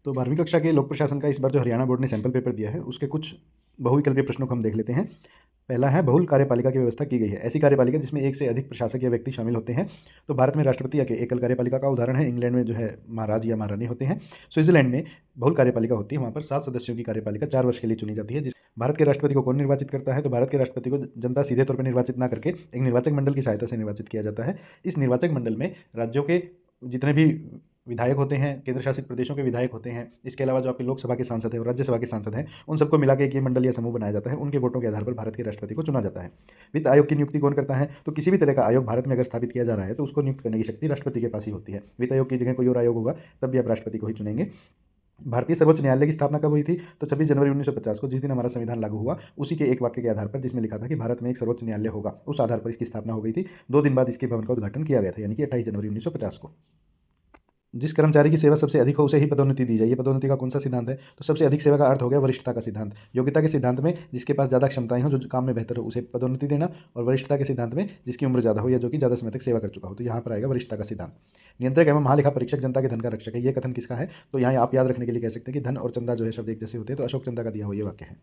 तो 12वीं कक्षा के लोक प्रशासन का इस बार जो हरियाणा बोर्ड ने सैंपल पेपर दिया है उसके कुछ बहुविकल्पीय प्रश्नों को हम देख लेते हैं। पहला है, बहुल कार्यपालिका की व्यवस्था की गई है। ऐसी कार्यपालिका जिसमें एक से अधिक प्रशासक या व्यक्ति शामिल होते हैं। तो भारत में राष्ट्रपति या एकल कार्यपालिका का उदाहरण है। इंग्लैंड में जो है महाराज या महारानी होते हैं। स्विट्जरलैंड में बहुल कार्यपालिका होती है, वहाँ पर 7 सदस्यों की कार्यपालिका 4 वर्ष के लिए चुनी जाती है। जिस भारत के राष्ट्रपति को कौन निर्वाचित करता है? तो भारत के राष्ट्रपति को जनता सीधे तौर पर निर्वाचित ना करके एक निर्वाचक मंडल की सहायता से निर्वाचित किया जाता है। इस निर्वाचक मंडल में राज्यों के जितने भी विधायक होते हैं, केंद्र शासित प्रदेशों के विधायक होते हैं, इसके अलावा जो आपके लोकसभा के सांसद हैं और राज्यसभा के सांसद हैं, उन सबको मिला के एक ये मंडल या समूह बनाया जाता है। उनके वोटों के आधार पर भारत के राष्ट्रपति को चुना जाता है। वित्त आयोग की नियुक्ति कौन करता है? तो किसी भी तरह का आयोग भारत में अगर स्थापित किया जा रहा है तो उसको नियुक्त करने की शक्ति राष्ट्रपति के पास ही होती है। वित्त आयोग की जगह कोई और आयोग होगा तब भी आप राष्ट्रपति को ही चुनेंगे। भारतीय सर्वोच्च न्यायालय की स्थापना कब हुई थी? तो 26 जनवरी 1950 को, जिस दिन हमारा संविधान लागू हुआ, उसी के एक वाक्य के आधार पर, जिसमें लिखा था कि भारत में एक सर्वोच्च न्यायालय होगा, उस आधार पर इसकी स्थापना हो गई थी। 2 दिन बाद इसके भवन का उद्घाटन किया गया था, यानी कि 28 जनवरी 1950 को। जिस कर्मचारी की सेवा सबसे अधिक हो उसे ही पदोन्नति दी जाए। ये पदोन्नति का कौन सा सिद्धांत है? तो सबसे अधिक सेवा का अर्थ हो गया वरिष्ठता का सिद्धांत। योग्यता के सिद्धांत में जिसके पास ज़्यादा क्षमताएं हो, जो काम में बेहतर हो, उसे पदोन्नति देना, और वरिष्ठता के सिद्धांत में जिसकी उम्र ज़्यादा हो या जो कि ज़्यादा समय तक सेवा कर चुका हो। तो यहाँ पर आएगा वरिष्ठता का सिद्धांत। नियंत्रक एवं महालेखा परीक्षक जनता के धन का रक्षक है। ये कथन किसका है? तो यहाँ आप याद रखने के लिए कह सकते हैं कि धन और चंदा जो है शब्द एक जैसे होते हैं, तो अशोक चंदा का दिया हुआ ये वाक्य है।